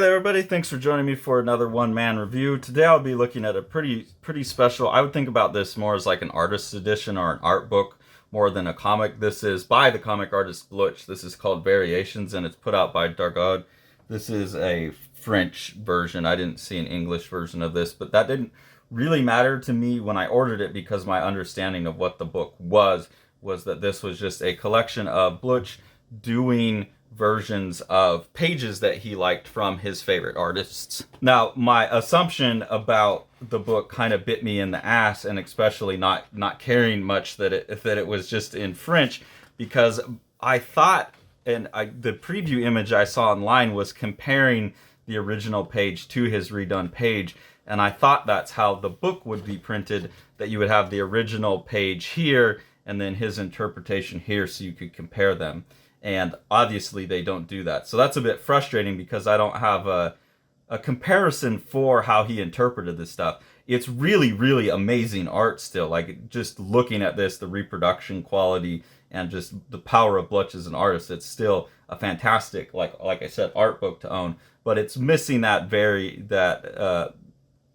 there, everybody. Thanks for joining me for another one-man review. Today I'll be looking at a pretty special. I would think about this more as like an artist's edition or an art book more than a comic. This is by the comic artist Blutch. This is called Variations, and it's put out by Dargaud. This is a French version. I didn't see an English version of this, but that didn't really matter to me when I ordered it because my understanding of what the book was that this was just a collection of Blutch doing versions of pages that he liked from his favorite artists. Now, my assumption about the book kind of bit me in the ass, and especially not caring much that it was just in French, because I thought, the preview image I saw online was comparing the original page to his redone page, and I thought that's how the book would be printed, that you would have the original page here and then his interpretation here so you could compare them. And obviously they don't do that. So that's a bit frustrating because I don't have a comparison for how he interpreted this stuff. It's really, really amazing art still. Like, just looking at this, the reproduction quality and just the power of Blutch as an artist, it's still a fantastic, like I said, art book to own. But it's missing the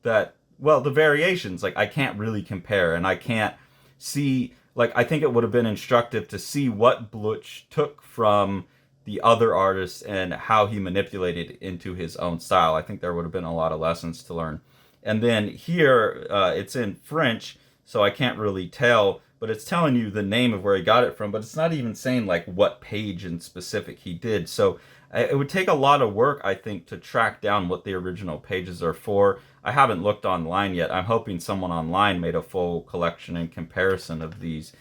variations. Like, I can't really compare, and I can't see. Like, I think it would have been instructive to see what Blutch took from the other artists and how he manipulated it into his own style. I think there would have been a lot of lessons to learn. And then here, it's in French, so I can't really tell, but it's telling you the name of where he got it from, but it's not even saying, like, what page in specific he did. So it would take a lot of work, I think, to track down what the original pages are for. I haven't looked online yet. I'm hoping someone online made a full collection and comparison of these,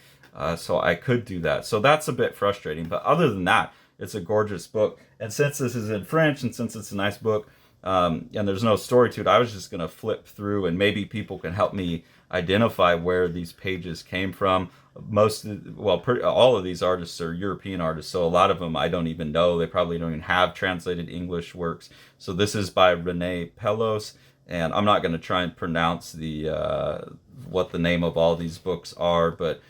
so I could do that. So that's a bit frustrating. But other than that, it's a gorgeous book. And since this is in French, and since it's a nice book, and there's no story to it, I was just going to flip through, and maybe people can help me identify where these pages came from. All of these artists are European artists, so a lot of them I don't even know. They probably don't even have translated English works. So this is by René Pellos, and I'm not going to try and pronounce what the name of all these books are, but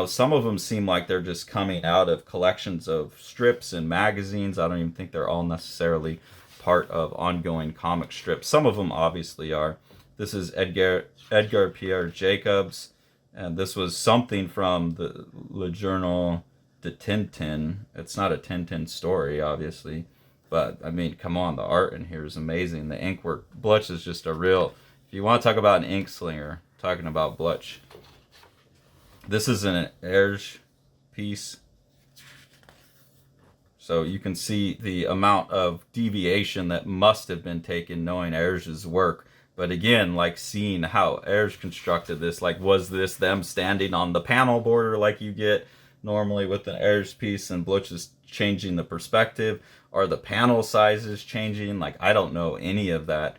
some of them seem like they're just coming out of collections of strips and magazines. I don't even think they're all necessarily part of ongoing comic strips. Some of them obviously are. This is Edgar Pierre Jacobs, and this was something from the Le Journal de Tintin. It's not a Tintin story, obviously, but I mean, come on, the art in here is amazing. The ink work, Blutch is just a real. If you want to talk about an ink slinger, talking about Blutch. This is an Hergé piece, so you can see the amount of deviation that must have been taken knowing Hergé's work. But again, like, seeing how Hergé constructed this, like, was this them standing on the panel border like you get normally with an Hergé piece, and Blutch is changing the perspective? Are the panel sizes changing? Like, I don't know any of that.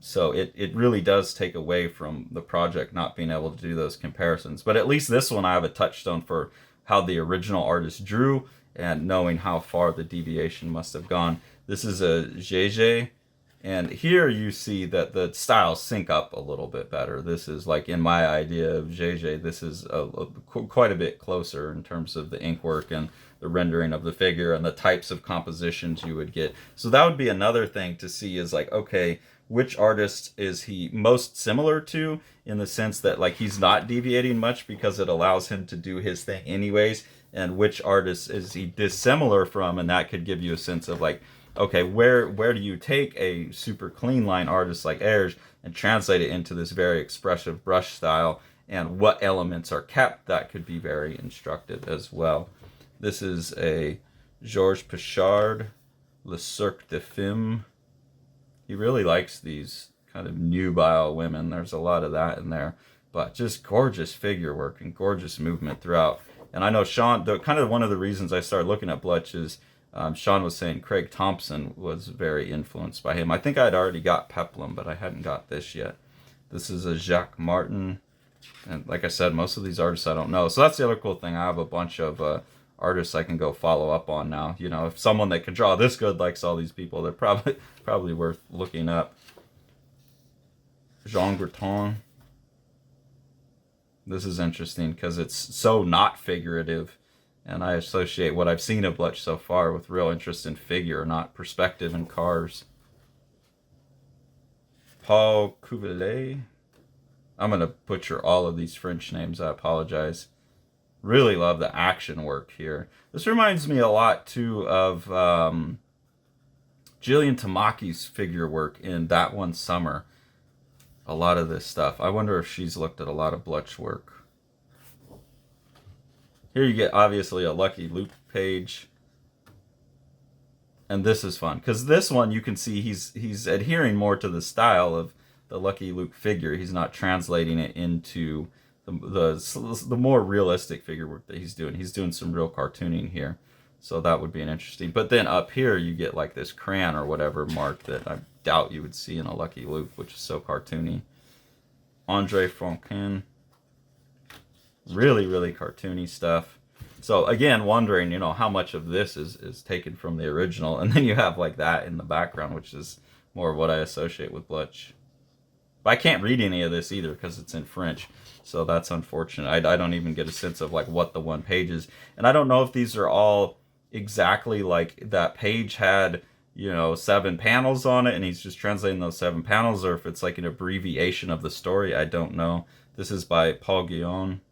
So it really does take away from the project not being able to do those comparisons. But at least this one I have a touchstone for how the original artist drew and knowing how far the deviation must have gone. This is a GG. And here you see that the styles sync up a little bit better. This is, like, in my idea of GG, this is quite a bit closer in terms of the ink work and the rendering of the figure and the types of compositions you would get. So that would be another thing to see, is like, okay, which artist is he most similar to, in the sense that, like, he's not deviating much because it allows him to do his thing anyways, and which artist is he dissimilar from, and that could give you a sense of, like, okay, where do you take a super clean line artist like Hergé and translate it into this very expressive brush style, and what elements are kept? That could be very instructive as well. This is a Georges Pichard, Le Cirque de Femme. He really likes these kind of nubile women. There's a lot of that in there, but just gorgeous figure work and gorgeous movement throughout. And I know Sean, one of the reasons I started looking at Blutch is Sean was saying Craig Thompson was very influenced by him. I think I'd already got Peplum, but I hadn't got this yet. This is a Jacques Martin. And like I said, most of these artists I don't know. So that's the other cool thing. I have a bunch of artists I can go follow up on now. If someone that can draw this good likes all these people, they're probably worth looking up. Jean Graton. This is interesting because it's so not figurative. And I associate what I've seen of Blutch so far with real interest in figure, not perspective and cars. Paul Cuvelier. I'm going to butcher all of these French names. I apologize. Really love the action work here. This reminds me a lot, too, of Jillian Tamaki's figure work in That One Summer. A lot of this stuff. I wonder if she's looked at a lot of Blutch work. Here you get, obviously, a Lucky Luke page. And this is fun, because this one you can see he's adhering more to the style of the Lucky Luke figure. He's not translating it into the more realistic figure work that he's doing. He's doing some real cartooning here. So that would be an interesting. But then up here you get like this crayon or whatever mark that I doubt you would see in a Lucky Luke, which is so cartoony. Andre Franquin. Really, really cartoony stuff. So again, wondering, how much of this is taken from the original. And then you have like that in the background, which is more of what I associate with Blutch. But I can't read any of this either because it's in French. So that's unfortunate. I don't even get a sense of like what the one page is. And I don't know if these are all exactly like that page had, 7 panels on it and he's just translating those 7 panels, or if it's like an abbreviation of the story. I don't know. This is by Paul Guillaume.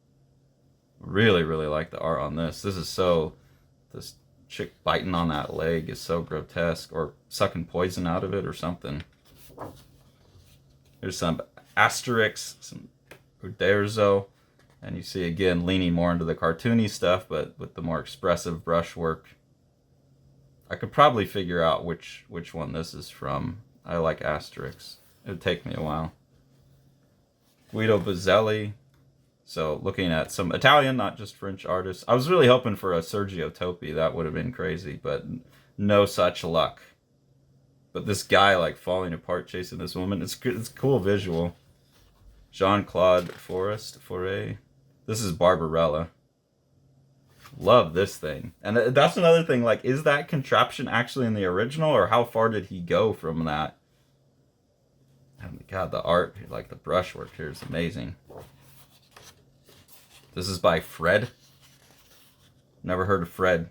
Really, really like the art on this. This chick biting on that leg is so grotesque, or sucking poison out of it or something. Here's some Asterix, some Uderzo, and you see again leaning more into the cartoony stuff, but with the more expressive brushwork. I could probably figure out which one this is from. I like Asterix. It would take me a while. Guido Bazzelli. So looking at some Italian, not just French artists. I was really hoping for a Sergio Topi. That would have been crazy, but no such luck. But this guy like falling apart chasing this woman. It's a cool visual. Jean-Claude Foray. This is Barbarella. Love this thing. And that's another thing. Like, is that contraption actually in the original, or how far did he go from that? Oh my God, the art, like the brushwork here is amazing. This is by Fred. Never heard of Fred.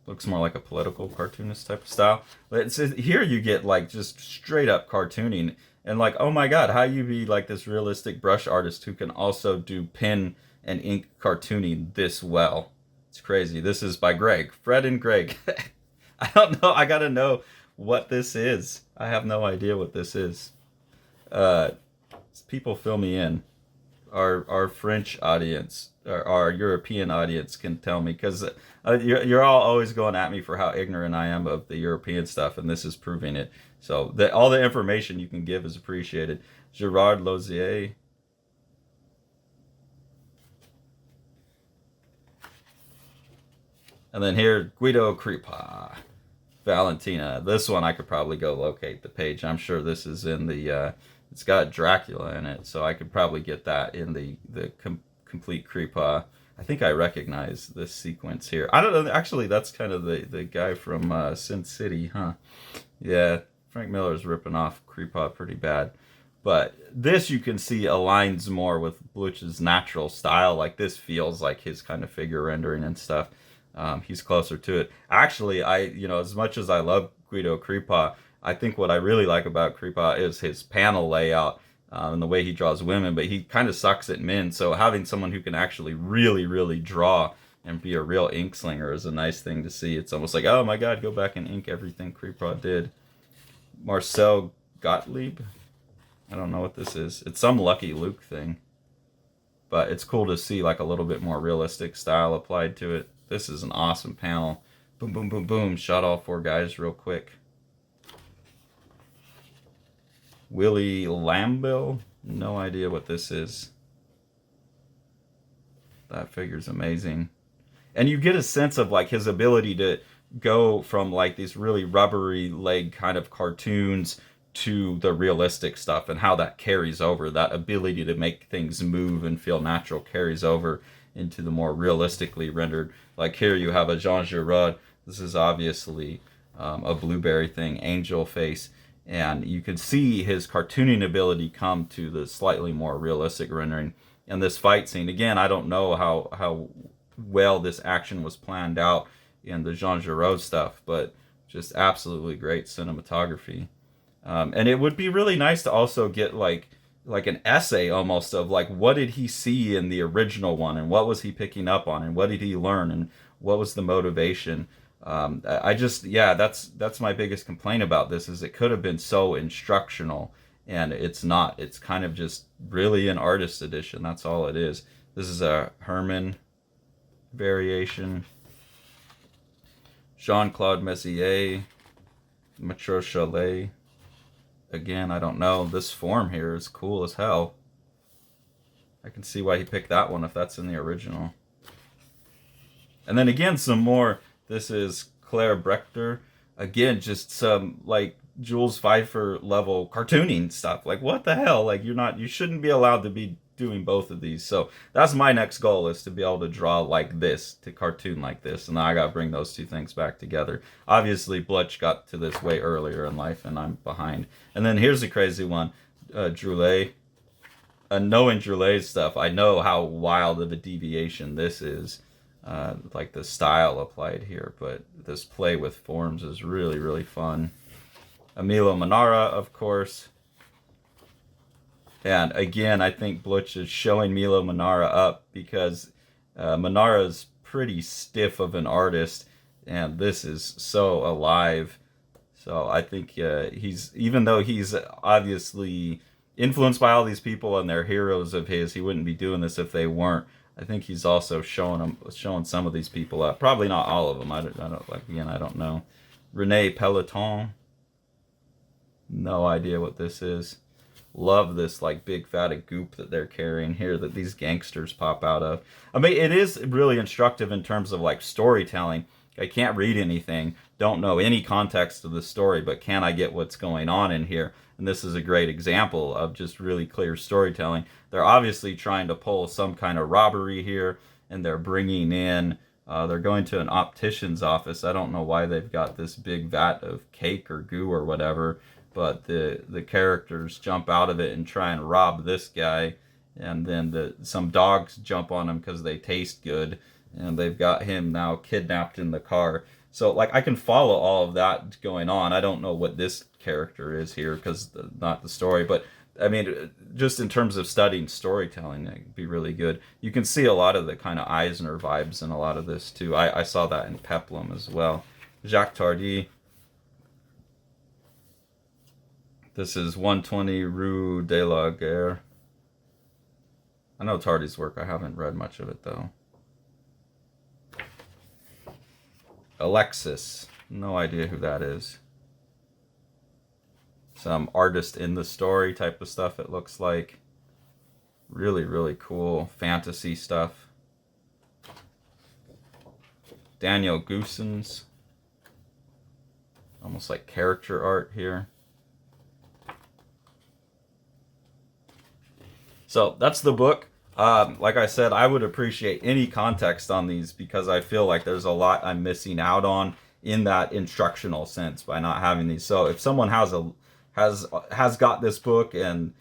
Looks more like a political cartoonist type of style. But here you get like just straight up cartooning. And like, oh my God, how you be like this realistic brush artist who can also do pen and ink cartooning this well. It's crazy. This is by Greg. Fred and Greg. I don't know. I gotta know what this is. I have no idea what this is. People fill me in. Our French audience, our European audience can tell me, because you're all always going at me for how ignorant I am of the European stuff, and this is proving it. So all the information you can give is appreciated. Gerard Lozier. And then here, Guido Crepa. Valentina. This one I could probably go locate the page. I'm sure this is in the... it's got Dracula in it, so I could probably get that in the complete Crepa. I think I recognize this sequence here. I don't know. Actually, that's kind of the guy from Sin City, huh? Yeah, Frank Miller's ripping off Crepa pretty bad. But this you can see aligns more with Blutch's natural style. Like, this feels like his kind of figure rendering and stuff. He's closer to it. Actually, as much as I love Guido Crepa, I think what I really like about Crepa is his panel layout and the way he draws women, but he kind of sucks at men. So having someone who can actually really, really draw and be a real ink slinger is a nice thing to see. It's almost like, oh my God, go back and ink everything Crepa did. Marcel Gottlieb. I don't know what this is. It's some Lucky Luke thing. But it's cool to see like a little bit more realistic style applied to it. This is an awesome panel. Boom, boom, boom, boom. Shot all 4 guys real quick. Willie Lambill. No idea what this is. That figure's amazing. And you get a sense of like his ability to go from like these really rubbery leg kind of cartoons to the realistic stuff, and how that carries over. That ability to make things move and feel natural carries over into the more realistically rendered. Like here you have a Jean Giraud. This is obviously a blueberry thing, angel face. And you can see his cartooning ability come to the slightly more realistic rendering. And this fight scene, again, I don't know how well this action was planned out in the Jean Giraud stuff, but just absolutely great cinematography. And it would be really nice to also get like an essay almost of like what did he see in the original one and what was he picking up on and what did he learn and what was the motivation. I just, yeah, that's my biggest complaint about this is it could have been so instructional, and it's not. It's kind of just really an artist edition. That's all it is. This is a Herman variation. Jean-Claude Messier, Mature Chalet. Again, I don't know. This form here is cool as hell. I can see why he picked that one if that's in the original. And then again, some more. This is Claire Brechter. Again, just some like Jules Pfeiffer level cartooning stuff. Like what the hell? Like you shouldn't be allowed to be doing both of these. So that's my next goal, is to be able to draw like this, to cartoon like this. And I gotta bring those two things back together. Obviously, Blutch got to this way earlier in life, and I'm behind. And then here's a crazy one, Droulet. Knowing Droulet's stuff, I know how wild of a deviation this is. Like the style applied here, but this play with forms is really, really fun. Emilio Manara, of course. And again, I think Blutch is showing Milo Manara up because Manara's pretty stiff of an artist, and this is so alive. So I think he's, even though he's obviously influenced by all these people and they're heroes of his, he wouldn't be doing this if they weren't. I think he's also showing some of these people up. Probably not all of them. I don't know. Rene Peloton. No idea what this is. Love this like big fatty goop that they're carrying here that these gangsters pop out of. I mean, it is really instructive in terms of like storytelling. I can't read anything, don't know any context of the story, but can I get what's going on in here? And this is a great example of just really clear storytelling. They're obviously trying to pull some kind of robbery here, and they're bringing in, they're going to an optician's office. I don't know why they've got this big vat of cake or goo or whatever, but the characters jump out of it and try and rob this guy, and then some dogs jump on him because they taste good, and they've got him now kidnapped in the car. So like I can follow all of that going on. I don't know what this character is here because not the story, but I mean, just in terms of studying storytelling, it'd be really good. You can see a lot of the kind of Eisner vibes in a lot of this too. I saw that in Peplum as well. Jacques Tardy. This is 120 Rue de la Guerre. I know Tardy's work. I haven't read much of it, though. Alexis. No idea who that is. Some artist in the story type of stuff, it looks like. Really, really cool fantasy stuff. Daniel Goossens. Almost like character art here. So that's the book. Like I said, I would appreciate any context on these because I feel like there's a lot I'm missing out on in that instructional sense by not having these. So if someone has got this book and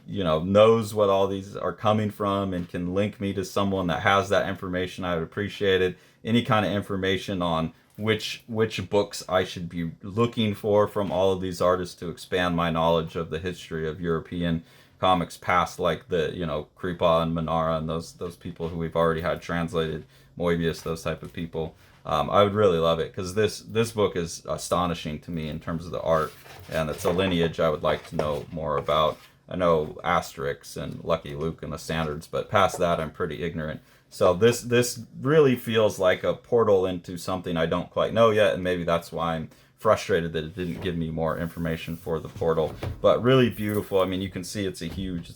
knows what all these are coming from and can link me to someone that has that information, I would appreciate it. Any kind of information on which books I should be looking for from all of these artists to expand my knowledge of the history of European comics past, like the Grubaugh and Manara and those people who we've already had translated, Moebius, those type of people. I would really love it because this book is astonishing to me in terms of the art, and it's a lineage I would like to know more about. I know Asterix and Lucky Luke and the standards, but past that I'm pretty ignorant. So this really feels like a portal into something I don't quite know yet, and maybe that's why I'm frustrated that it didn't give me more information for the portal. But really beautiful. I mean, you can see it's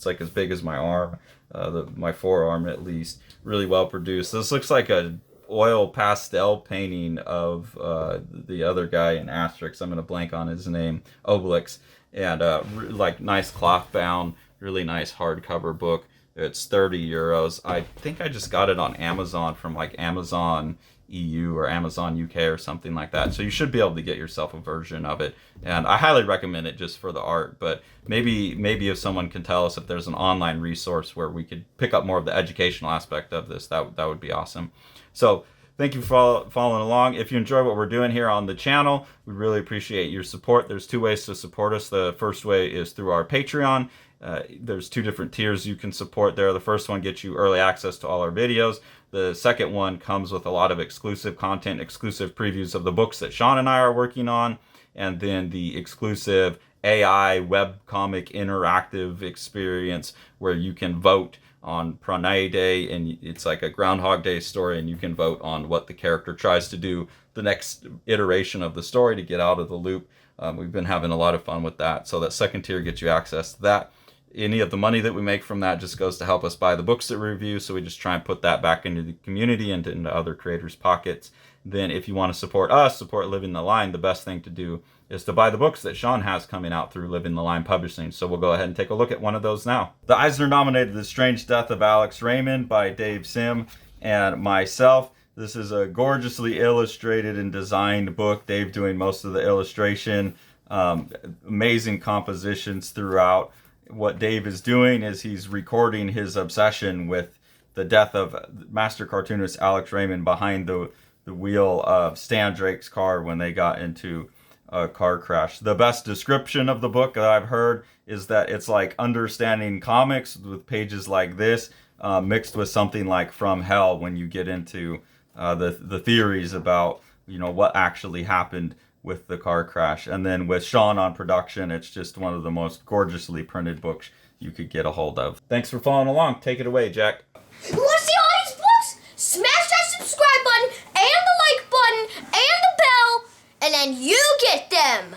like as big as my arm, my forearm at least. Really well produced. This looks like a oil pastel painting of the other guy in Asterix. I'm gonna blank on his name, Obelix, and like nice cloth bound, really nice hardcover book. It's 30 euros. I think I just got it on Amazon from like Amazon EU or Amazon UK or something like that. So you should be able to get yourself a version of it. And I highly recommend it just for the art. But maybe if someone can tell us if there's an online resource where we could pick up more of the educational aspect of this, that would be awesome. So Thank you for following along. If you enjoy what we're doing here on the channel, we really appreciate your support. There's 2 ways to support us. The first way is through our Patreon. There's 2 different tiers you can support there. The first one gets you early access to all our videos. The second one comes with a lot of exclusive content, exclusive previews of the books that Sean and I are working on, and then the exclusive AI webcomic interactive experience where you can vote on Pranay Day, and it's like a Groundhog Day story, and you can vote on what the character tries to do the next iteration of the story to get out of the loop. We've been having a lot of fun with that. So that second tier gets you access to that. Any of the money that we make from that just goes to help us buy the books that we review, so we just try and put that back into the community and into other creators' pockets. Then if you want to support us, support Living the Line, the best thing to do is to buy the books that Sean has coming out through Living the Line Publishing. So we'll go ahead and take a look at one of those now. The Eisner-nominated The Strange Death of Alex Raymond by Dave Sim and myself. This is a gorgeously illustrated and designed book. Dave doing most of the illustration. Amazing compositions throughout. What Dave is doing is he's recording his obsession with the death of master cartoonist Alex Raymond behind the wheel of Stan Drake's car when they got into a car crash. The best description of the book that I've heard is that it's like understanding comics with pages like this mixed with something like From Hell when you get into the theories about, you know, what actually happened with the car crash. And then with Sean on production, it's just one of the most gorgeously printed books you could get a hold of. Thanks for following along. Take it away, Jack. You want to see all these books? Smash that subscribe button and the like button and the bell, and then you get them.